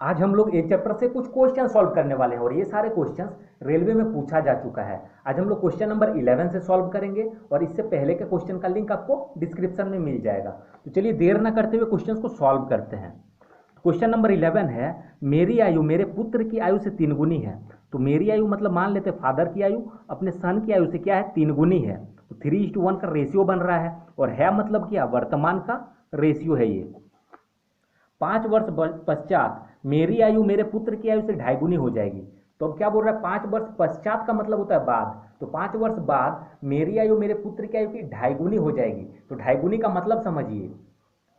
आज हम लोग एक चैप्टर से कुछ क्वेश्चन सॉल्व करने वाले हैं और ये सारे क्वेश्चंस रेलवे में पूछा जा चुका है। आज हम लोग क्वेश्चन नंबर 11 से सॉल्व करेंगे और इससे पहले के क्वेश्चन का लिंक आपको डिस्क्रिप्शन में मिल जाएगा। तो चलिए देर ना करते हुए क्वेश्चंस को सॉल्व करते हैं। क्वेश्चन नंबर 11 है, मेरी आयु मेरे पुत्र की आयु से 3 गुनी है। तो मेरी आयु मतलब मान लेते हैं फादर की आयु अपने सन की आयु से क्या है, 3 गुनी है। तो 3:1 का रेशियो बन रहा है और है मतलब क्या, वर्तमान का रेशियो है ये। 5 वर्ष पश्चात मेरी आयु मेरे पुत्र की आयु से 2.5 गुनी हो जाएगी। तो अब क्या बोल रहा है, 5 वर्ष पश्चात का मतलब होता है बाद। तो 5 वर्ष बाद मेरी आयु मेरे पुत्र की आयु की 2.5 गुनी हो जाएगी। तो 2.5 गुनी का मतलब समझिए,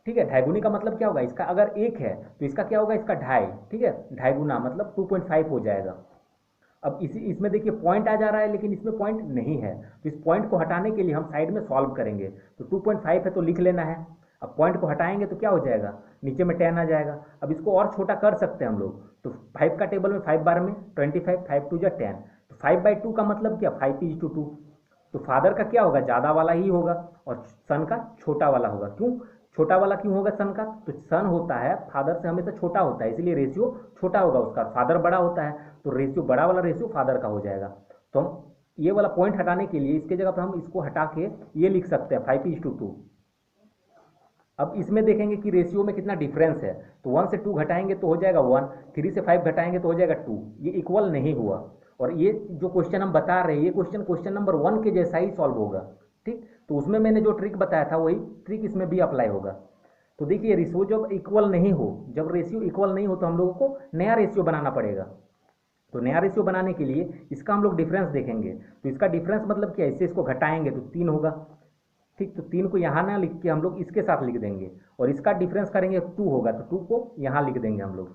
ठीक है। 2.5 गुनी का मतलब क्या होगा, इसका अगर 1 है तो इसका क्या होगा, इसका 2.5, ठीक है। 2.5 गुना मतलब 2.5 हो जाएगा। अब इसी इसमें देखिए पॉइंट आ जा रहा है लेकिन इसमें पॉइंट नहीं है, तो इस पॉइंट को हटाने के लिए हम साइड में सॉल्व करेंगे। तो 2.5 है तो लिख लेना है। अब पॉइंट को हटाएंगे तो क्या हो जाएगा, नीचे में 10 आ जाएगा। अब इसको और छोटा कर सकते हैं हम लोग। तो 5 का टेबल में 5 बार में 25, 5 2 जा 10। तो 5/2 का मतलब क्या, 5:2। तो फादर का क्या होगा, ज़्यादा वाला ही होगा और सन का छोटा वाला होगा। क्यों छोटा वाला क्यों होगा सन का, तो सन होता है फादर से हमेशा छोटा होता है, इसलिए रेशियो छोटा होगा उसका। फादर बड़ा होता है तो रेशियो, बड़ा वाला रेशियो फादर का हो जाएगा। तो हम ये वाला पॉइंट हटाने के लिए इसके जगह पर हम इसको हटा के ये लिख सकते हैं 5:2। अब इसमें देखेंगे कि रेशियो में कितना डिफरेंस है। तो 1 से 2 घटाएंगे तो हो जाएगा 1, 3 से 5 घटाएंगे तो हो जाएगा 2। ये इक्वल नहीं हुआ। और ये जो क्वेश्चन हम बता रहे हैं ये क्वेश्चन नंबर 1 के जैसा ही सॉल्व होगा, ठीक। तो उसमें मैंने जो ट्रिक बताया था वही ट्रिक इसमें भी अप्लाई होगा। तो देखिए रेशियो जब इक्वल नहीं हो, जब रेशियो इक्वल नहीं हो तो हम लोगों को नया रेशियो बनाना पड़ेगा। तो नया रेशियो बनाने के लिए इसका हम लोग डिफरेंस देखेंगे। तो इसका डिफरेंस मतलब क्या है, इससे इसको घटाएंगे तो 3 होगा, ठीक। तो 3 को यहाँ ना लिख के हम लोग इसके साथ लिख देंगे और इसका डिफरेंस करेंगे 2 होगा, तो 2 को यहाँ लिख देंगे हम लोग।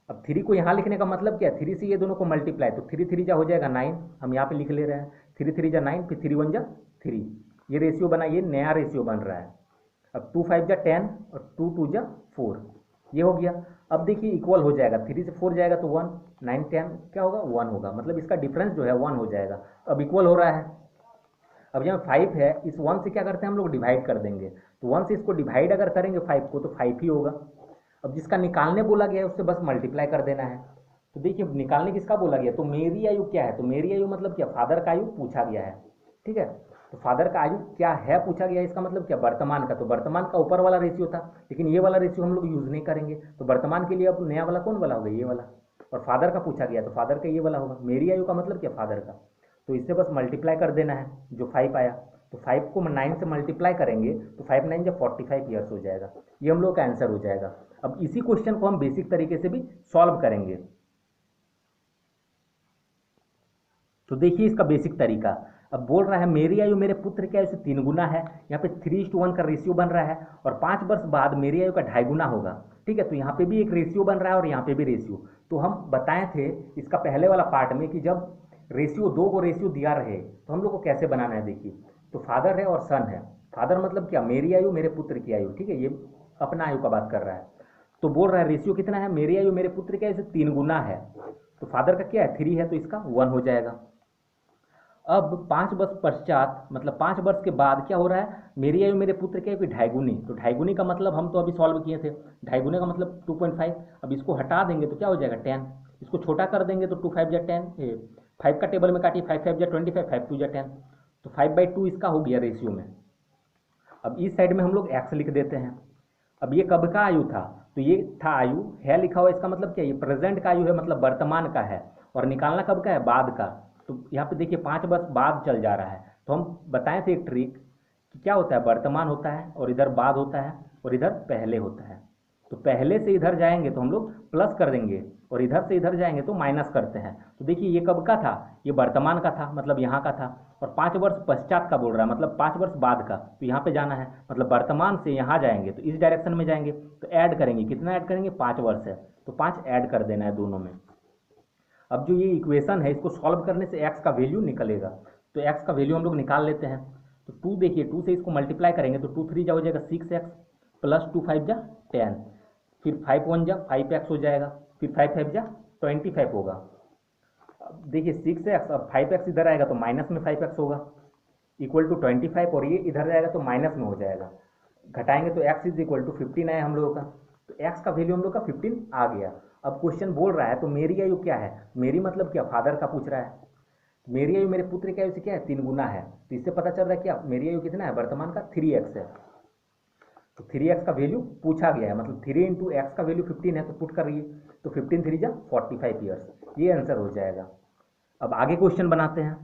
अब 3 को यहाँ लिखने का मतलब क्या है, 3 से ये दोनों को मल्टीप्लाई, तो 3 3 जा हो जाएगा 9, हम यहाँ पे लिख ले रहे हैं। 3 3 जा 9, फिर 3 1 जा 3। ये रेशियो बना, ये नया रेशियो बन रहा है। अब 2 5 जा 10 और 2 2 जा 4, ये हो गया। अब देखिए इक्वल हो जाएगा, 3 से 4 जाएगा तो 1, 9 10 क्या होगा, 1 होगा। मतलब इसका डिफरेंस जो है 1 हो जाएगा। अब इक्वल हो रहा है। अब यहाँ 5 है, इस 1 से क्या करते हैं हम लोग, डिवाइड कर देंगे। तो 1 से इसको डिवाइड अगर करेंगे 5 को तो 5 ही होगा। अब जिसका निकालने बोला गया है उससे बस मल्टीप्लाई कर देना है। तो देखिए निकालने किसका बोला गया, तो मेरी आयु क्या है, तो मेरी आयु मतलब क्या, फादर का आयु पूछा गया है, ठीक है। तो फादर का आयु क्या है पूछा गया है, इसका मतलब क्या, वर्तमान का। तो वर्तमान का ऊपर वाला रेशियो था लेकिन ये वाला रेशियो हम लोग यूज नहीं करेंगे। तो वर्तमान के लिए अब नया वाला कौन वाला होगा, ये वाला। और फादर का पूछा गया तो फादर का ये वाला होगा। मेरी आयु का मतलब क्या, फादर का। तो इससे बस मल्टीप्लाई कर देना है, जो 5 आया। तो 5 को 9 से मल्टीप्लाई करेंगे तो 5 9 जब 45 ईयर्स हो जाएगा। ये हम लोग का आंसर हो जाएगा। अब इसी क्वेश्चन को हम बेसिक तरीके से भी सॉल्व करेंगे। तो देखिए इसका बेसिक तरीका। अब बोल रहा है मेरी आयु मेरे पुत्र की आयु से 3 गुना है, यहाँ पे 3:1 का रेशियो बन रहा है और 5 वर्ष बाद मेरी आयु का 2.5 गुना होगा, ठीक है। तो यहाँ पे भी एक रेशियो बन रहा है और यहाँ पे भी रेशियो। तो हम बताए थे इसका पहले वाला पार्ट में कि जब रेशियो, दो को रेशियो दिया रहे तो हम लोग को कैसे बनाना है। देखिए तो फादर है और सन है। फादर मतलब क्या, मेरी आयु मेरे पुत्र की आयु, ठीक है। ये अपना आयु का बात कर रहा है। तो बोल रहा है रेशियो कितना है, मेरी आयु मेरे पुत्र की आयु से 3 गुना है। तो फादर का क्या है, 3 है तो इसका 1 हो जाएगा। अब 5 वर्ष पश्चात मतलब 5 वर्ष के बाद क्या हो रहा है, मेरी आयु मेरे पुत्र की आयु की 2.5 गुनी। तो 2.5 गुनी का मतलब हम तो अभी सॉल्व किए थे, 2.5 गुने का मतलब 2.5। अब इसको हटा देंगे तो क्या हो जाएगा 10। इसको छोटा कर देंगे तो 2 5 जा 10, 5 का टेबल में काटिए, 5 5 जा 25, 5 2 जा 10। तो 5/2 इसका हो गया रेशियो में। अब इस साइड में हम लोग एक्स लिख देते हैं। अब ये कब का आयु था, तो ये था आयु है लिखा हुआ, इसका मतलब क्या, ये प्रेजेंट का आयु है मतलब वर्तमान का है। और निकालना कब का है, बाद का। तो यहाँ पे देखिए 5 वर्ष बाद चल जा रहा है। तो हम बताए थे एक ट्रिक कि क्या होता है, वर्तमान होता है और इधर बाद होता है और इधर पहले होता है। तो पहले से इधर जाएंगे तो हम लोग प्लस कर देंगे और इधर से इधर जाएंगे तो माइनस करते हैं। तो देखिए ये कब का था, ये वर्तमान का था मतलब यहाँ का था। और 5 वर्ष पश्चात का बोल रहा है मतलब 5 वर्ष बाद का, तो यहाँ पे जाना है मतलब वर्तमान से यहाँ जाएंगे तो इस डायरेक्शन में जाएंगे। तो ऐड करेंगे, कितना ऐड करेंगे, 5 वर्ष है तो 5 ऐड कर देना है दोनों में। अब जो ये इक्वेशन है इसको सॉल्व करने से एक्स का वैल्यू निकलेगा। तो एक्स का वैल्यू हम लोग निकाल लेते हैं। तो 2 देखिए, 2 से इसको मल्टीप्लाई करेंगे तो 2 3 जा हो जाएगा 6x प्लस 2 5 जा 10, फिर 5 1 जा 5x हो जाएगा, फिर 5 5 जा 25 होगा। अब देखिए 6x, अब 5x इधर आएगा तो माइनस में 5x होगा इक्वल टू 25, और ये इधर जाएगा तो माइनस में हो जाएगा। घटाएंगे तो x इज इक्वल टू 15 आया हम लोगों का। तो तो एक्स का वैल्यू हम लोग का 15 आ गया। अब क्वेश्चन बोल रहा है तो मेरी आयु क्या है, मेरी मतलब क्या, फादर का पूछ रहा है। मेरी आयु मेरे पुत्र की आयु से क्या है, 3 गुना है। तो इससे पता चल रहा है क्या मेरी आयु कितना है, वर्तमान का 3x है। तो 3x का वैल्यू पूछा गया है, मतलब 3 इंटू एक्स का वैल्यू 15 है, तो पुट कर रही है। तो 15 3 जा 45 ईयर्स, ये आंसर हो जाएगा। अब आगे क्वेश्चन बनाते हैं।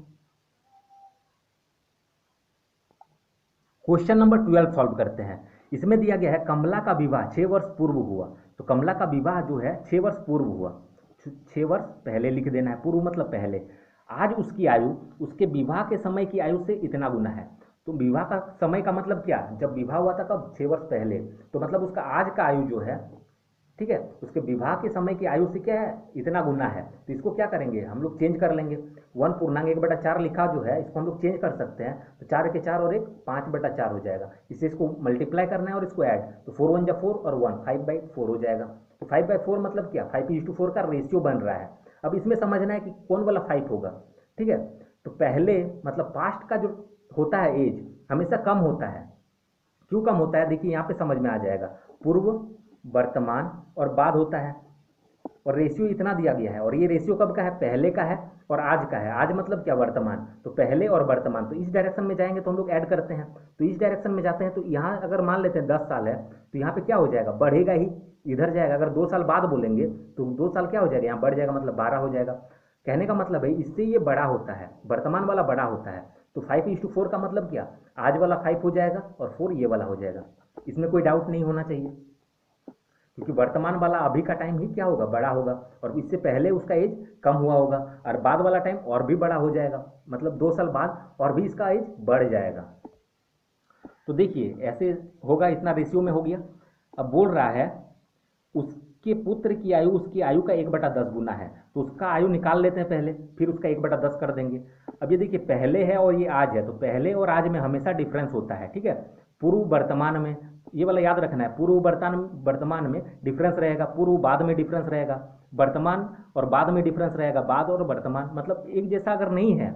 क्वेश्चन नंबर 12 सॉल्व करते हैं। इसमें दिया गया है कमला का विवाह 6 वर्ष पूर्व हुआ। तो कमला का विवाह जो है 6 वर्ष पूर्व हुआ, 6 वर्ष पहले लिख देना है, पूर्व मतलब पहले। आज उसकी आयु उसके विवाह के समय की आयु से इतना गुना है। तो विवाह का समय का मतलब क्या, जब विवाह हुआ था कब, 6 वर्ष पहले। तो मतलब उसका आज का आयु जो है, ठीक है, उसके विवाह के समय की आयु से क्या है, इतना गुना है। तो इसको क्या करेंगे हम लोग, चेंज कर लेंगे। 1/1/4 लिखा जो है इसको हम लोग चेंज कर सकते हैं। तो 4 के 4 और 1 5/4 हो जाएगा। इससे इसको मल्टीप्लाई करना है और इसको ऐड, तो 4 1 जा 4 और 1 5/4 हो जाएगा। तो 5/4 मतलब क्या, 5:4 का रेशियो बन रहा है। अब इसमें समझना है कि कौन वाला 5 होगा, ठीक है। तो पहले मतलब पास्ट का जो होता है एज हमेशा कम होता है। क्यों कम होता है, देखिए यहाँ पे समझ में आ जाएगा। पूर्व, वर्तमान और बाद होता है, और रेशियो इतना दिया गया है। और ये रेशियो कब का है, पहले का है और आज का है। आज मतलब क्या, वर्तमान। तो पहले और वर्तमान, तो इस डायरेक्शन में जाएंगे तो हम लोग ऐड करते हैं। तो इस डायरेक्शन में जाते हैं, तो यहाँ अगर मान लेते हैं 10 साल है, तो यहाँ पे क्या हो जाएगा, बढ़ेगा ही, इधर जाएगा। अगर 2 साल बाद बोलेंगे तो 2 साल क्या हो जाएगा, यहाँ बढ़ जाएगा, मतलब 12 हो जाएगा। कहने का मतलब है इससे ये बड़ा होता है, वर्तमान वाला बड़ा होता है। तो 5:4 का मतलब क्या, आज वाला 5 हो जाएगा और 4 ये वाला हो जाएगा। इसमें कोई डाउट नहीं होना चाहिए, क्योंकि वर्तमान वाला अभी का टाइम ही क्या होगा, बड़ा होगा, और इससे पहले उसका एज कम हुआ होगा। और बाद वाला टाइम और भी बड़ा हो जाएगा, मतलब 2 साल बाद और भी इसका एज बढ़ जाएगा। तो देखिए ऐसे होगा, इतना रेशियो में हो गया। अब बोल रहा है उसके पुत्र की आयु उसकी आयु का 1/10 गुना है। तो उसका आयु निकाल लेते हैं पहले, फिर उसका 1/10 कर देंगे। अब ये देखिए पहले है और ये आज है, तो पहले और आज में हमेशा डिफरेंस होता है, ठीक है। पूर्व वर्तमान में, ये वाला याद रखना है, पूर्व वर्तमान में डिफरेंस रहेगा, पूर्व बाद में डिफरेंस रहेगा, वर्तमान और बाद में डिफरेंस रहेगा, बाद और वर्तमान मतलब एक जैसा अगर नहीं है,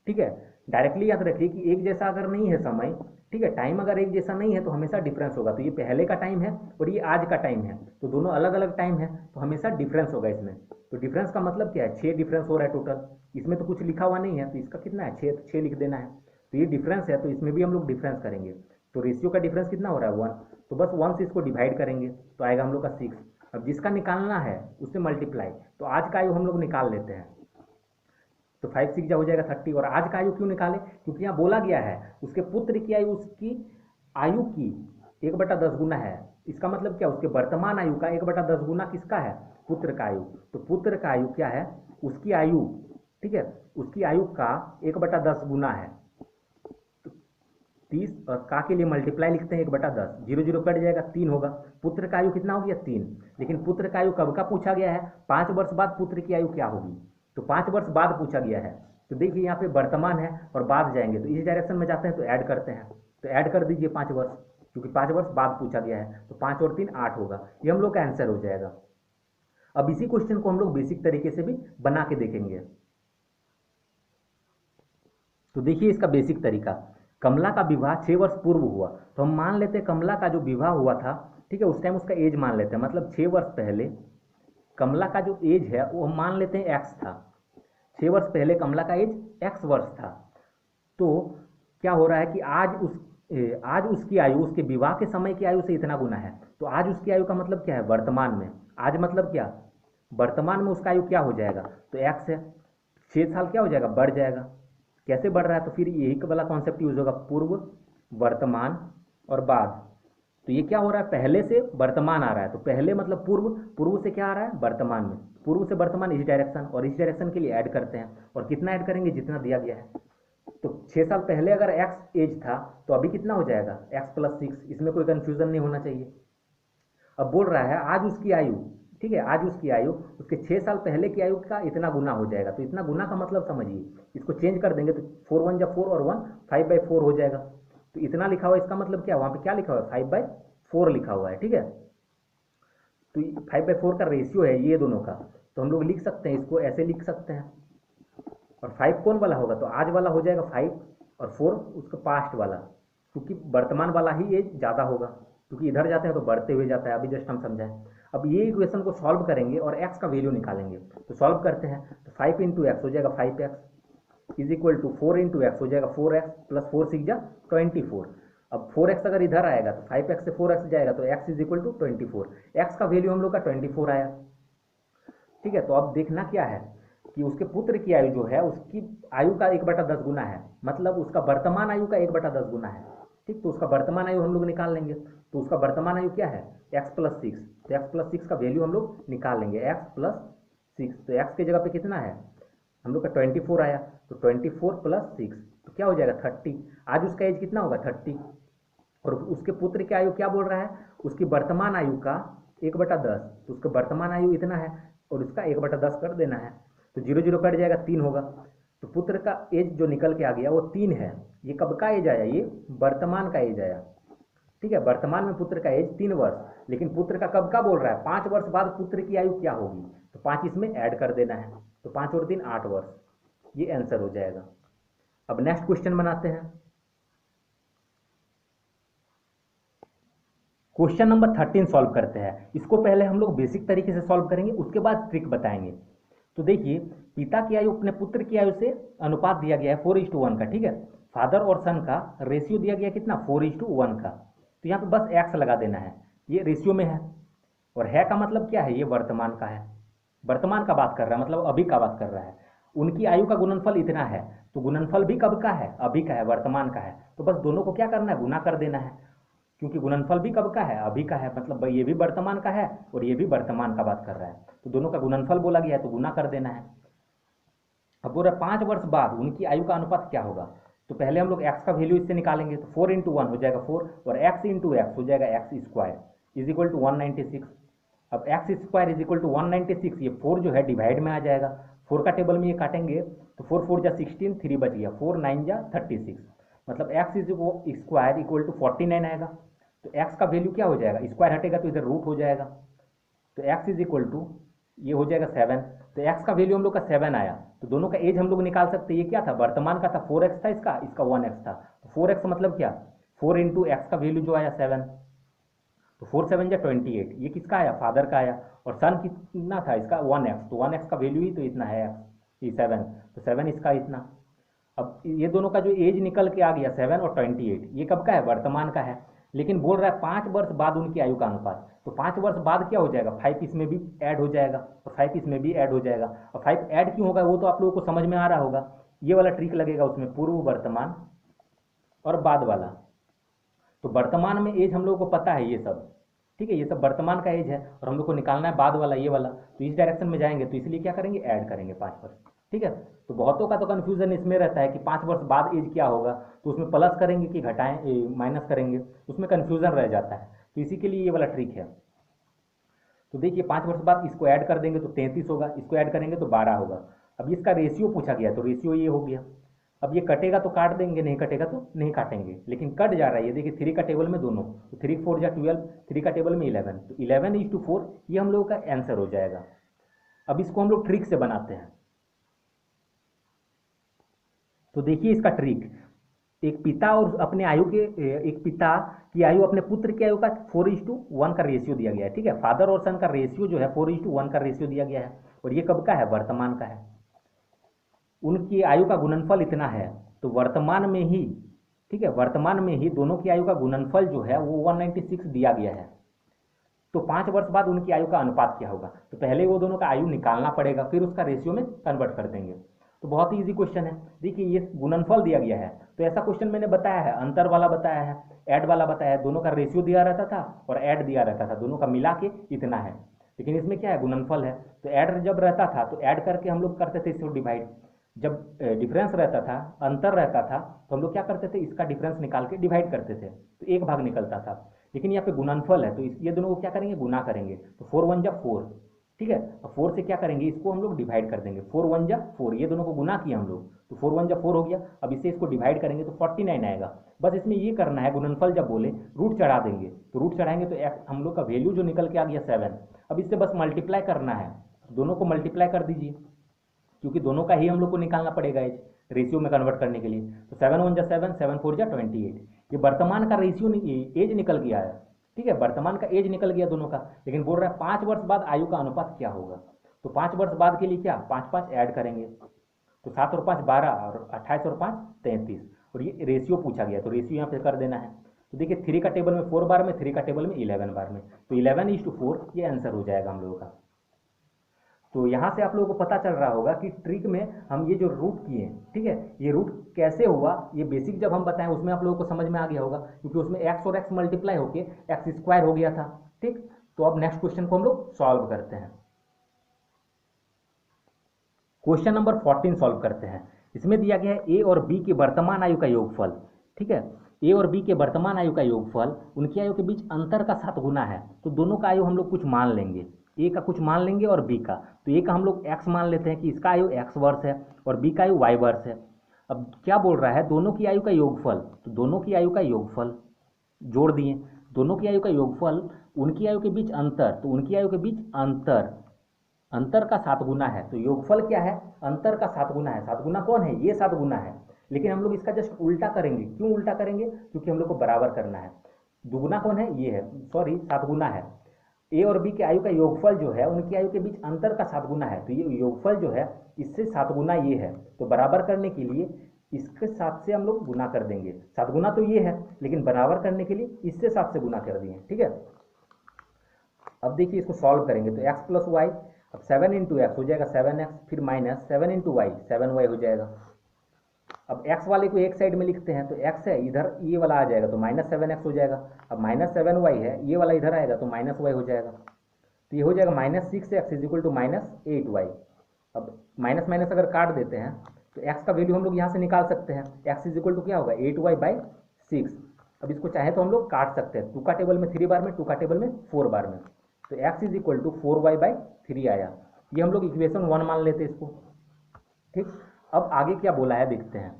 ठीक है। डायरेक्टली याद रखिए कि एक जैसा अगर नहीं है समय, ठीक है, टाइम अगर एक जैसा नहीं है तो हमेशा डिफरेंस होगा। तो ये पहले का टाइम है और ये आज का टाइम है, तो दोनों अलग अलग टाइम है, तो हमेशा डिफरेंस होगा इसमें। तो डिफरेंस का मतलब क्या है, 6 डिफरेंस हो रहा है टोटल। इसमें तो कुछ लिखा हुआ नहीं है, तो इसका कितना है, 6 लिख देना है। तो ये डिफरेंस है, तो इसमें भी हम लोग डिफरेंस करेंगे। तो रेशियो का डिफरेंस कितना हो रहा है, 1। तो बस 1 से इसको डिवाइड करेंगे तो आएगा हम लोग का 6। अब जिसका निकालना है उससे मल्टीप्लाई, तो आज का आयु हम लोग निकाल लेते हैं। तो 5 6 हो जाएगा 30। और आज का आयु क्यों निकाले, क्योंकि यहाँ बोला गया है उसके पुत्र की आयु उसकी आयु की 1/10 गुना है। इसका मतलब क्या, उसके वर्तमान आयु का 1/10 गुना किसका है, पुत्र का आयु। तो पुत्र का आयु क्या है, उसकी आयु, ठीक है, उसकी आयु का 1/10 गुना है। 30 और का के लिए मल्टीप्लाई लिखते हैं, 1/10, 0 0 कट जाएगा, 3 होगा। पुत्र का आयु कितना हो गया, 3। लेकिन पुत्र का आयु कब का पूछा गया है, 5 वर्ष बाद पुत्र की आयु क्या होगी। तो 5 वर्ष बाद पूछा गया है। तो देखिए यहाँ पे वर्तमान है और बाद जाएंगे, तो इस डायरेक्शन में जाते हैं तो ऐड करते हैं। तो ऐड कर दीजिए 5 वर्ष, क्योंकि 5 वर्ष बाद पूछा गया है। तो 5 और 3 8 होगा, ये हम लोग का आंसर हो जाएगा। अब इसी क्वेश्चन को हम लोग बेसिक तरीके से भी बना के देखेंगे। तो देखिए इसका बेसिक तरीका, कमला का विवाह 6 वर्ष पूर्व हुआ। तो हम मान लेते हैं कमला का जो विवाह हुआ था, ठीक है, उस टाइम उसका एज मान लेते हैं, मतलब 6 वर्ष पहले कमला का जो एज है वो हम मान लेते हैं एक्स था। 6 वर्ष पहले कमला का एज एक्स वर्ष था। तो क्या हो रहा है कि आज उसकी आयु उसके विवाह के समय की आयु से इतना गुना है। तो आज उसकी आयु का मतलब क्या है, वर्तमान में। आज मतलब क्या, वर्तमान में उसका आयु क्या हो जाएगा, तो एक्स है, 6 साल क्या हो जाएगा, बढ़ जाएगा। कैसे बढ़ रहा है, तो फिर यही वाला कॉन्सेप्ट यूज होगा, पूर्व, वर्तमान और बाद। तो ये क्या हो रहा है, पहले से वर्तमान आ रहा है, तो पहले मतलब पूर्व, पूर्व से क्या आ रहा है, वर्तमान में, पूर्व से वर्तमान इस डायरेक्शन, और इस डायरेक्शन के लिए ऐड करते हैं। और कितना ऐड करेंगे, जितना दिया गया है। तो 6 साल पहले अगर एक्स एज था तो अभी कितना हो जाएगा, एक्स प्लस 6। इसमें कोई कंफ्यूजन नहीं होना चाहिए। अब बोल रहा है आज उसकी आयु, ठीक है, आज उसकी आयु उसके 6 साल पहले की आयु का इतना गुना हो जाएगा। तो इतना गुना का मतलब समझिए, इसको चेंज कर देंगे तो 4 1 जा 4 और 1 5/4 हो जाएगा। तो इतना लिखा हुआ है, इसका मतलब क्या, वहां पे क्या लिखा हुआ है, 5/4 लिखा हुआ है, ठीक है। तो 5/4 का रेशियो है ये दोनों का। तो हम लोग लिख सकते हैं, इसको ऐसे लिख सकते हैं। और 5 कौन वाला होगा, तो आज वाला हो जाएगा 5, और 4 उसका पास्ट वाला, क्योंकि वर्तमान वाला ही एज ज़्यादा होगा। क्योंकि इधर जाते हैं तो बढ़ते हुए जाता है, अभी जस्ट हम समझाएं। अब ये इक्वेशन को सॉल्व करेंगे और एक्स का वैल्यू निकालेंगे, तो सॉल्व करते हैं। तो 5 इंटू एक्स हो जाएगा 5x is equal to 4 into x हो जाएगा 4x प्लस 4 6 जा 24। अब 4x अगर इधर आएगा तो 5x से 4x जाएगा तो x is equal to 24। X का वैल्यू हम लोग का 24 आया। ठीक है, तो अब देखना क्या है कि उसके पुत्र की आयु जो है उसकी आयु का 1/10 गुना है, मतलब उसका वर्तमान आयु का 1/10 गुना है। ठीक, तो उसका वर्तमान आयु हम लोग निकाल लेंगे। तो उसका वर्तमान आयु क्या है, x प्लस 6। तो x प्लस 6 का वैल्यू हम लोग निकाल लेंगे, x प्लस 6। तो x की जगह पे कितना है, हम लोग का 24 आया, तो 24 प्लस 6 तो क्या हो जाएगा 30। आज उसका एज कितना होगा 30, और उसके पुत्र की आयु क्या बोल रहा है, उसकी वर्तमान आयु का 1/10। तो उसका वर्तमान आयु इतना है और उसका 1/10 कर देना है, तो 0 0 कट जाएगा, 3 होगा। तो पुत्र का एज जो निकल के आ गया वो 3 है। ये कब का एज आया, ये वर्तमान का एज आया। ठीक है, वर्तमान में पुत्र का एज 3 वर्ष, लेकिन पुत्र का कब का बोल रहा है, 5 वर्ष बाद पुत्र की आयु क्या होगी, तो 5 इसमें ऐड कर देना है, तो 5 और 3 8 वर्ष, ये आंसर हो जाएगा। अब नेक्स्ट क्वेश्चन बनाते हैं। क्वेश्चन नंबर 13 सॉल्व करते हैं। इसको पहले हम लोग बेसिक तरीके से सॉल्व करेंगे, उसके बाद ट्रिक बताएंगे। तो देखिए, पिता की आयु अपने पुत्र की आयु से अनुपात दिया गया है 4:1 का। ठीक है, फादर और सन का रेशियो दिया गया कितना 4:1 का। तो यहाँ पे बस एक्स लगा देना है, ये रेशियो में है, और है का मतलब क्या है, ये वर्तमान का है, वर्तमान का बात कर रहा है, मतलब अभी का बात कर रहा है। उनकी आयु का गुणनफल इतना है, तो गुणनफल भी कब का है, अभी का है, वर्तमान का है। तो बस दोनों को क्या करना है, गुना कर देना है, क्योंकि गुणनफल भी कब का है, अभी का है, मतलब ये भी वर्तमान का है और ये भी वर्तमान का बात कर रहा है, तो दोनों का गुणनफल बोला गया है तो गुना कर देना है। अब बोल रहा है 5 वर्ष बाद उनकी आयु का अनुपात क्या होगा। तो पहले हम लोग x का वैल्यू इससे निकालेंगे, तो 4 इंटू 1 हो जाएगा 4, और x इंटू एक्स हो जाएगा x square is equal to 196। अब x square is equal to 196, ये 4 जो है डिवाइड में आ जाएगा, 4 का टेबल में ये काटेंगे तो 4 4 जा 16, 3 बच गया, 4 9 जा 36, मतलब x is square equal to 49 आएगा। तो x का वैल्यू क्या हो जाएगा, स्क्वायर हटेगा तो इधर रूट हो जाएगा, तो x इज इक्वल टू ये हो जाएगा 7। तो x का वैल्यू हम लोग का 7 आया। तो दोनों का एज हम लोग निकाल सकते हैं, ये क्या था, वर्तमान का था 4x था, इसका इसका 1x था। तो 4x मतलब क्या, 4 इंटू एक्स का वैल्यू जो आया 7, तो 4 7 जा 28, ये किसका आया, फादर का आया, और सन कितना था इसका 1x, तो 1x का वैल्यू ही तो इतना है x, ये 7, तो 7 इसका इतना। अब ये दोनों का जो एज निकल के आ गया 7 और 28, ये कब का है, वर्तमान का है, लेकिन बोल रहा है 5 वर्ष बाद उनकी आयु का अनुपात। तो 5 वर्ष बाद क्या हो जाएगा, 5 इसमें भी ऐड हो जाएगा और 5 इसमें भी ऐड हो जाएगा। और 5 ऐड क्यों होगा वो तो आप लोगों को समझ में आ रहा होगा, ये वाला ट्रिक लगेगा उसमें, पूर्व वर्तमान और बाद वाला। तो वर्तमान में एज हम लोगों को पता है ये सब, ठीक है, ये सब वर्तमान का एज है, और हम लोग को निकालना है बाद वाला, ये वाला, तो इस डायरेक्शन में जाएंगे, तो इसलिए क्या करेंगे, ऐड करेंगे 5 वर्ष। ठीक है, तो बहुतों का तो कन्फ्यूजन इसमें रहता है कि 5 वर्ष बाद एज क्या होगा, तो उसमें प्लस करेंगे कि घटाएं, माइनस करेंगे, उसमें कन्फ्यूजन रह जाता है, तो इसी के लिए ये वाला ट्रिक है। तो देखिए 5 वर्ष बाद इसको ऐड कर देंगे तो 33 होगा, इसको ऐड करेंगे तो 12 होगा। अब इसका रेशियो पूछा गया, तो रेशियो ये हो गया। अब ये कटेगा तो काट देंगे, नहीं कटेगा तो नहीं काटेंगे, लेकिन कट जा रहा है, ये देखिए 3 का टेबल में दोनों, तो 3 4 जा 12, 3 का टेबल में 11, तो 11:4 ये हम लोगों का आंसर हो जाएगा। अब इसको हम लोग ट्रिक से बनाते हैं। तो देखिए इसका ट्रिक, एक पिता और अपने आयु के, एक पिता की आयु अपने पुत्र की आयु का 4:1 का रेशियो दिया गया है। ठीक है, फादर और सन का रेशियो जो है 4:1 का रेशियो दिया गया है, और ये कब का है, वर्तमान का है। उनकी आयु का गुणनफल इतना है, तो वर्तमान में ही, ठीक है, वर्तमान में ही दोनों की आयु का गुणनफल जो है वो 196 दिया गया है। तो 5 वर्ष बाद उनकी आयु का अनुपात क्या होगा, तो पहले वो दोनों का आयु निकालना पड़ेगा, फिर उसका रेशियो में कन्वर्ट कर देंगे। तो बहुत ही इजी क्वेश्चन है। देखिए ये गुणनफल दिया गया है, तो ऐसा क्वेश्चन मैंने बताया है, अंतर वाला बताया है, ऐड वाला बताया है, दोनों का रेशियो दिया रहता था और ऐड दिया रहता था, दोनों का मिला के इतना है। लेकिन इसमें क्या है, गुणनफल है, तो ऐड जब रहता था तो ऐड करके हम लोग करते थे इसको डिवाइड, जब डिफरेंस रहता था, अंतर रहता था, तो हम लोग क्या करते थे, इसका डिफरेंस निकाल के डिवाइड करते थे, तो एक भाग निकलता था। लेकिन यहाँ पे गुणनफल है, तो ये दोनों को क्या करेंगे, गुना करेंगे, तो 4 1 जा 4, ठीक है, और 4 से क्या करेंगे, इसको हम लोग डिवाइड कर देंगे, 4 1 जा 4, ये दोनों को गुना किया हम लोग, तो 4 1 जा 4 हो गया। अब इससे इसको डिवाइड करेंगे तो 49 आएगा। बस इसमें ये करना है, गुणनफल जब बोले रूट चढ़ा देंगे, तो रूट चढ़ाएंगे तो हम लोग का वैल्यू जो निकल के आ गया 7। अब इससे बस मल्टीप्लाई करना है, दोनों को मल्टीप्लाई कर दीजिए, क्योंकि दोनों का ही हम लोग को निकालना पड़ेगा एज, रेशियो में कन्वर्ट करने के लिए। तो 7 1 जा 7, 7 4 जा 28, ये वर्तमान का रेशियो एज निकल गया है। ठीक ठीक है, वर्तमान का एज निकल गया दोनों का, लेकिन बोल रहा है 5 वर्ष बाद आयु का अनुपात क्या होगा। तो 5 वर्ष बाद के लिए क्या 5 5 ऐड करेंगे, तो 7 और 5 12 और 28 और 5 33, और ये रेशियो पूछा गया तो रेशियो यहाँ पे कर देना है। तो देखिए 3 का टेबल में 4 बार में, 3 का टेबल में 11 बार में, तो 11:4 ये आंसर हो जाएगा हम लोगों का। तो यहाँ से आप लोगों को पता चल रहा होगा कि ट्रिक में हम ये जो रूट किए, ठीक है, ये रूट कैसे हुआ, ये बेसिक जब हम बताएं उसमें आप लोगों को समझ में आ गया होगा, क्योंकि उसमें x और x मल्टीप्लाई होके एक्स स्क्वायर हो गया था। ठीक, तो अब नेक्स्ट क्वेश्चन को हम लोग सॉल्व करते हैं। क्वेश्चन नंबर 14 सॉल्व करते हैं। इसमें दिया गया है ए और बी के वर्तमान आयु का योगफल। ठीक है, ए और बी के वर्तमान आयु का योगफल उनकी आयु के बीच अंतर का 7 गुना है। तो दोनों का आयु हम लोग कुछ मान लेंगे, ए का कुछ मान लेंगे और बी का। तो ए का हम लोग एक्स मान लेते हैं कि इसका आयु एक्स वर्ष है और बी का आयु वाई वर्ष है। अब क्या बोल रहा है, दोनों की आयु का योगफल, तो दोनों की आयु का योगफल जोड़ दिए, दोनों की आयु का योगफल उनकी आयु के बीच अंतर, तो उनकी आयु के बीच अंतर का 7 गुना है। तो योगफल क्या है, अंतर का 7 गुना है। 7 गुना कौन है, ये 7 गुना है, लेकिन हम लोग इसका जस्ट उल्टा करेंगे। क्यों उल्टा करेंगे, क्योंकि हम लोग को बराबर करना है। दुगुना कौन है, ये है, सॉरी 7 गुना है। ए और बी के आयु का योगफल जो है उनकी आयु के बीच अंतर का 7 गुना है, तो ये योगफल जो है इससे 7 गुना ये है। तो बराबर करने के लिए इसके 7 से हम लोग गुना कर देंगे। 7 गुना तो ये है, लेकिन बराबर करने के लिए इससे 7 से गुना कर दिए। ठीक है, अब देखिए इसको सॉल्व करेंगे तो एक्स प्लस वाई, अब 7 इंटू एक्स हो जाएगा 7x, फिर माइनस 7 इंटू वाई 7y हो जाएगा। अब x वाले को एक साइड में लिखते हैं, तो x है इधर, ये वाला आ जाएगा तो -7x हो जाएगा। अब -7y है, ये वाला इधर आएगा तो -y हो जाएगा। तो ये हो जाएगा -6x इक्वल टू -8y। अब माइनस माइनस अगर काट देते हैं तो x का वैल्यू हम लोग यहाँ से निकाल सकते हैं। x इक्वल टू क्या होगा 8y/6। अब इसको चाहे तो हम लोग काट सकते हैं, 2 का टेबल में 3 बार में, 2 का टेबल में 4 बार में, तो x इक्वल टू 4y/3 आया। ये हम लोग इक्वेशन 1 मान लेते हैं इसको। ठीक, अब आगे क्या बोला है देखते हैं।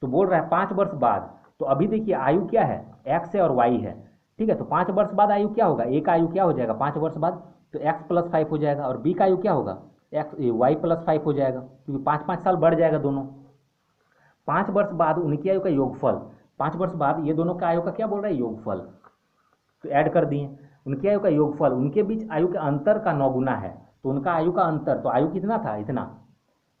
तो बोल रहा है 5 वर्ष बाद, तो अभी देखिए आयु क्या है, x है और y है। ठीक है, तो 5 वर्ष बाद आयु क्या होगा, a का आयु क्या हो जाएगा 5 वर्ष बाद, तो x + 5 हो जाएगा, और b का आयु क्या होगा y + 5 हो जाएगा, क्योंकि 5-5 साल बढ़ जाएगा दोनों। 5 वर्ष बाद उनकी आयु का योगफल, 5 वर्ष बाद ये दोनों का आयु का क्या बोल रहा है योगफल, तो ऐड कर दिए। उनकी आयु का योगफल उनके बीच आयु के अंतर का 9 गुना है, तो उनका आयु का अंतर, तो आयु कितना था इतना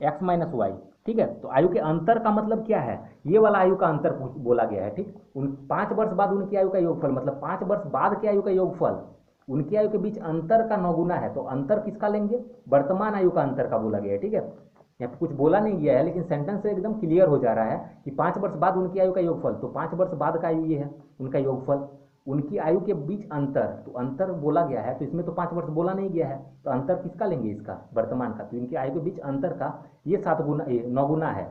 x - y। ठीक है, तो आयु के अंतर का मतलब क्या है, ये वाला आयु का अंतर बोला गया है। ठीक, उन 5 वर्ष बाद उनकी आयु का योगफल मतलब 5 वर्ष बाद की आयु का योगफल उनकी आयु के बीच अंतर का 9 गुना है। तो अंतर किसका लेंगे, वर्तमान आयु का अंतर का बोला गया है। ठीक है, यहाँ पे कुछ बोला नहीं गया है, लेकिन सेंटेंस से एकदम क्लियर हो जा रहा है कि 5 वर्ष बाद उनकी आयु का योगफल, तो 5 वर्ष बाद का आयु ये है उनका योगफल, उनकी आयु के बीच अंतर, तो अंतर बोला गया है, तो इसमें तो 5 वर्ष बोला नहीं गया है, तो अंतर किसका लेंगे इसका वर्तमान का, तो इनकी आयु के बीच अंतर का ये 9 गुना है।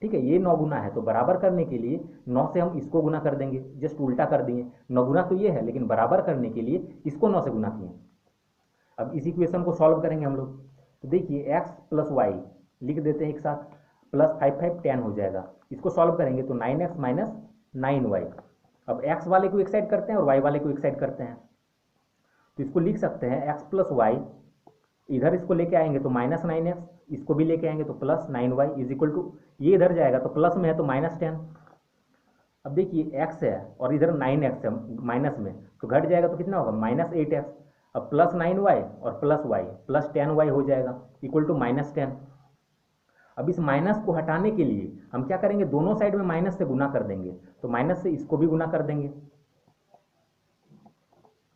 ठीक है, ये 9 गुना है, तो बराबर करने के लिए 9 से हम इसको गुना कर देंगे, जस्ट उल्टा कर दिए। 9 गुना तो ये है, लेकिन बराबर करने के लिए इसको 9 से गुना किए। अब इस इक्वेशन को सॉल्व करेंगे हम लोग, तो देखिए x + y लिख देते हैं एक साथ, +5 5 10 हो जाएगा। इसको सॉल्व करेंगे तो 9x - 9y। अब x वाले को एक साइड करते हैं और y वाले को एक साइड करते हैं, तो इसको लिख सकते हैं x + y, इधर इसको लेके आएंगे तो -9x, इसको भी लेके आएंगे तो +9y इक्वल टू, ये इधर जाएगा तो प्लस में है तो -10। अब देखिए x है और इधर 9x है माइनस में, तो घट जाएगा तो कितना होगा -8x। अब +9y और +y +10y हो जाएगा इक्वल टू -10। अब इस माइनस को हटाने के लिए हम क्या करेंगे, दोनों साइड में माइनस से गुना कर देंगे, तो माइनस से इसको भी गुना कर देंगे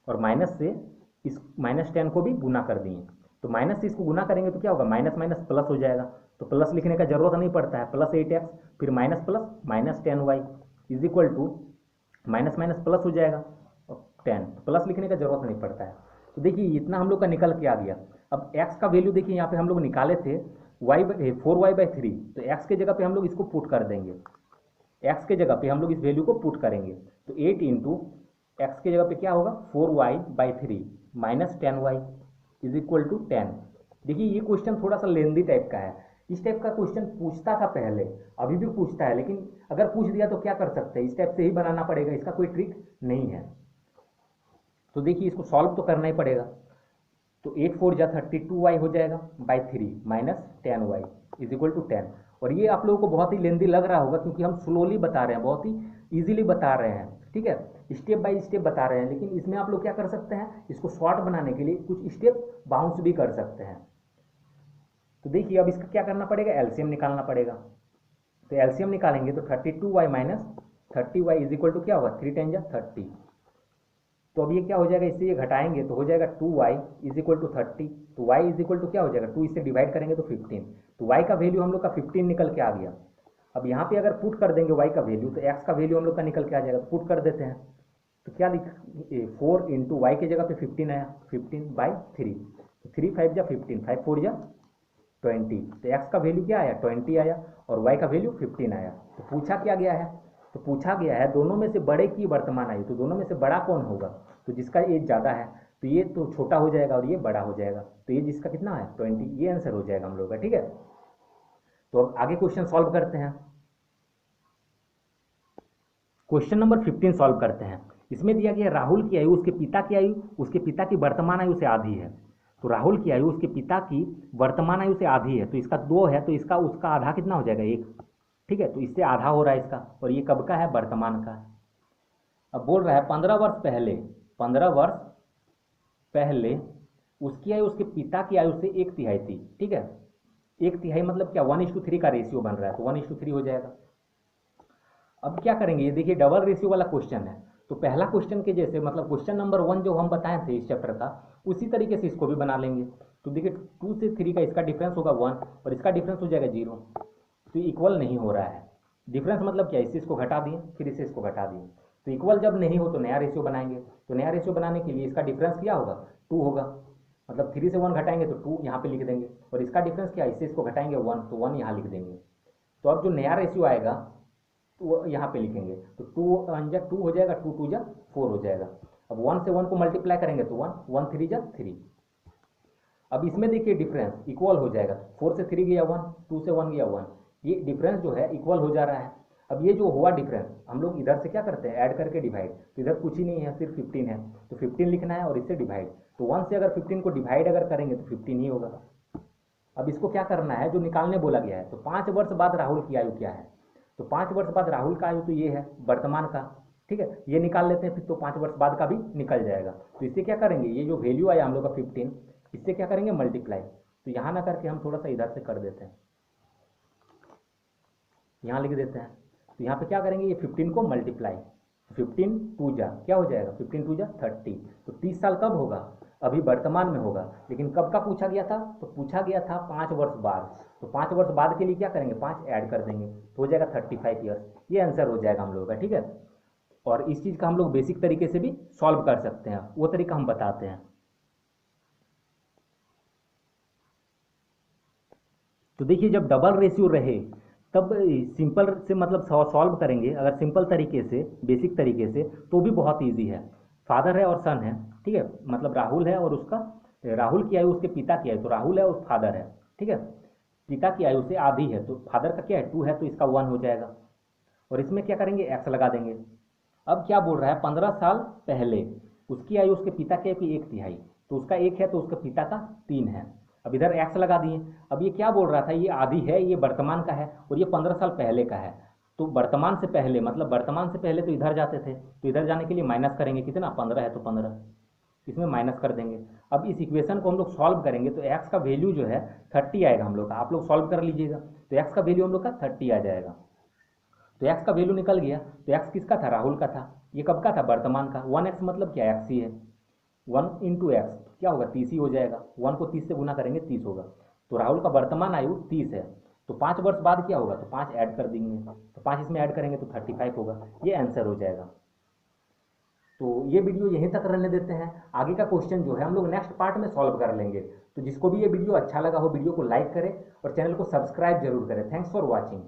और माइनस से इस -10 को भी गुना कर दिए। तो माइनस से इसको गुना करेंगे तो क्या होगा, माइनस माइनस प्लस हो जाएगा, तो प्लस लिखने का जरूरत नहीं पड़ता है, +8x फिर minus plus -10y equal to minus minus plus हो जाएगा और 10, प्लस लिखने का जरूरत नहीं पड़ता है। तो देखिए इतना हम लोग का निकल के आ गया। अब x का वैल्यू देखिए यहाँ पे हम लोग निकाले थे 4y/3, तो x के जगह पे हम लोग इसको पुट कर देंगे, x के जगह पे हम लोग इस वैल्यू को पुट करेंगे, तो 8 इंटू x के जगह पे क्या होगा 4y/3 - 10y इक्वल टू 10। देखिए ये क्वेश्चन थोड़ा सा लेंदी टाइप का है, इस टाइप का क्वेश्चन पूछता था पहले, अभी भी पूछता है, लेकिन अगर पूछ दिया तो क्या कर सकते हैं, इस टाइप से ही बनाना पड़ेगा, इसका कोई ट्रिक नहीं है। तो देखिए इसको सॉल्व तो करना ही पड़ेगा, तो 8 4 जा 32y हो जाएगा /3 - 10y इक्वल टू 10। और ये आप लोगों को बहुत ही लेंदी लग रहा होगा क्योंकि हम स्लोली बता रहे हैं, बहुत ही ईजिली बता रहे हैं, ठीक है, स्टेप बाय स्टेप बता रहे हैं, लेकिन इसमें आप लोग क्या कर सकते हैं, इसको शॉर्ट बनाने के लिए कुछ स्टेप बाउंस भी कर सकते हैं। तो देखिए अब इसका क्या करना पड़ेगा, एलसीएम निकालना पड़ेगा। तो एलसीएम निकालेंगे तो 32y minus 30y is equal to क्या होगा, 3 × 30। तो अब ये क्या हो जाएगा, इससे ये घटाएंगे तो हो जाएगा 2y इज इक्वल टू 30। तो y इज इक्वल टू क्या हो जाएगा, 2 इससे डिवाइड करेंगे तो 15। तो y का वैल्यू हम लोग का 15 निकल के आ गया। अब यहाँ पे अगर पुट कर देंगे y का वैल्यू, तो x का वैल्यू हम लोग का निकल के आ जाएगा। तो पुट कर देते हैं, तो क्या लिख 4 × y के जगह पे 15 आया, 15/3। तो 3 5 जा 15, 5 4 जा 20। तो x का वैल्यू क्या आया, 20 आया, और y का वैल्यू 15 आया। तो पूछा क्या गया है, तो पूछा गया है दोनों में से बड़े की वर्तमान आयु। तो दोनों में से बड़ा कौन होगा, तो जिसका एज ज़्यादा है, तो ये तो छोटा हो जाएगा और ये बड़ा हो जाएगा। तो ये जिसका कितना है 20, ये आंसर हो जाएगा हम लोग का। ठीक है, तो अब आगे क्वेश्चन सॉल्व करते हैं। क्वेश्चन नंबर 15 सॉल्व करते हैं। इसमें दिया गया राहुल की आयु उसके पिता की आयु उसके पिता की वर्तमान आयु से आधी है। तो राहुल की आयु उसके पिता की वर्तमान आयु से आधी है, तो इसका 2 है, तो इसका उसका आधा कितना हो जाएगा, 1। ठीक है, तो इससे आधा हो रहा है इसका, और ये कब का है, वर्तमान का। अब बोल रहा है 15 वर्ष पहले उसकी आयु उसके पिता की आयु से 1/3 थी। ठीक है, 1/3 मतलब क्या, 1:3 का रेशियो बन रहा है, तो 1:3 हो जाएगा। अब क्या करेंगे, ये देखिए डबल रेशियो वाला क्वेश्चन है, तो पहला क्वेश्चन के जैसे मतलब क्वेश्चन नंबर 1 जो हम बताए थे इस चैप्टर का, उसी तरीके से इसको भी बना लेंगे। तो देखिए 2 से 3 का इसका डिफरेंस होगा 1, और इसका डिफरेंस हो जाएगा 0। तो इक्वल नहीं हो रहा है। डिफरेंस मतलब क्या, इससे इसको घटा दिए, फिर इससे इसको घटा दिए। तो इक्वल जब नहीं हो तो नया रेशियो बनाएंगे। तो नया रेशियो बनाने के लिए इसका डिफरेंस क्या होगा, 2 होगा। मतलब 3 से 1 घटाएंगे तो 2 यहाँ पे लिख देंगे, और इसका डिफरेंस क्या है, इससे इसको घटाएंगे 1, तो 1 यहाँ लिख देंगे। तो अब जो नया रेशियो आएगा तो यहाँ पे लिखेंगे, तो 2 1 जा 2 हो जाएगा, 2 2 जा 4 हो जाएगा। अब 1 से 1 को मल्टीप्लाई करेंगे तो 1 1 3 जा 3। अब इसमें देखिए डिफरेंस इक्वल हो जाएगा, 4 से 3 गया 1, 2 से 1 गया 1, ये डिफरेंस जो है इक्वल हो जा रहा है। अब ये जो हुआ डिफरेंस, हम लोग इधर से क्या करते हैं, ऐड करके डिवाइड। तो इधर कुछ ही नहीं है, सिर्फ 15 है, तो 15 लिखना है और इससे डिवाइड। तो 1 से अगर 15 को डिवाइड अगर करेंगे तो 15 ही होगा। अब इसको क्या करना है, जो निकालने बोला गया है, तो 5 वर्ष बाद राहुल की आयु क्या है। तो 5 वर्ष बाद राहुल का आयु तो ये है वर्तमान का। ठीक है, ये निकाल लेते हैं, फिर तो 5 वर्ष बाद का भी निकल जाएगा। तो इससे क्या करेंगे, ये जो वैल्यू आया हम लोग का 15, इससे क्या करेंगे मल्टीप्लाई। तो यहाँ ना करके हम थोड़ा सा इधर से कर देते हैं, यहाँ लिख देते हैं। तो यहाँ पे क्या करेंगे, ये 15 को मल्टीप्लाई, 15 2 जा क्या हो जाएगा, 15 2 जा 30। तो 30 साल कब होगा, अभी वर्तमान में होगा, लेकिन कब का पूछा गया था, तो पूछा गया था 5 वर्ष बाद। तो 5 वर्ष बाद के लिए क्या करेंगे, 5 ऐड कर देंगे, तो हो जाएगा 35 ईयर्स। ये आंसर हो जाएगा हम लोगों का। ठीक है, और इस चीज़ का हम लोग बेसिक तरीके से भी सॉल्व कर सकते हैं, वो तरीका हम बताते हैं। तो देखिए जब डबल रेशियो रहे तब सिंपल से मतलब सॉल्व करेंगे, अगर सिंपल तरीके से बेसिक तरीके से तो भी बहुत इजी है। फादर है और सन है, ठीक है, मतलब राहुल है और उसका, राहुल की आयु उसके पिता की आयु, तो राहुल है और फादर है। ठीक है, पिता की आयु से आधी है, तो फादर का क्या है 2 है, तो इसका 1 हो जाएगा। और इसमें क्या करेंगे, एक्स लगा देंगे। अब क्या बोल रहा है, 15 साल पहले उसकी आयु उसके पिता की आयु की 1/3, तो उसका 1 है तो उसके पिता का 3 है। अब इधर एक्स लगा दिए। अब ये क्या बोल रहा था, ये आधी है, ये वर्तमान का है, और ये 15 साल पहले का है। तो वर्तमान से पहले मतलब वर्तमान से पहले तो इधर जाते थे, तो इधर जाने के लिए माइनस करेंगे, कितना 15 है तो 15 इसमें माइनस कर देंगे। अब इस इक्वेशन को हम लोग सॉल्व करेंगे तो एक्स का वैल्यू जो है 30 आएगा हम लोग का। आप लोग सॉल्व कर लीजिएगा, तो एक्स का वैल्यू हम लोग का 30 आ जाएगा। तो एक्स का वैल्यू निकल गया। तो एक्स किसका था, राहुल का था। ये कब का था, वर्तमान का। 1x मतलब क्या, एक्स ही है। 1 × x क्या होगा, 30 ही हो जाएगा। 1 को 30 से गुना करेंगे 30 होगा। तो राहुल का वर्तमान आयु 30 है, तो 5 वर्ष बाद क्या होगा, तो 5 ऐड कर देंगे, तो 5 इसमें ऐड करेंगे तो 35 होगा। ये आंसर हो जाएगा। तो ये वीडियो यहीं तक रहने देते हैं। आगे का क्वेश्चन जो है हम लोग नेक्स्ट पार्ट में सॉल्व कर लेंगे। तो जिसको भी ये वीडियो अच्छा लगा हो, वीडियो को लाइक करें और चैनल को सब्सक्राइब जरूर करें। Thanks for watching.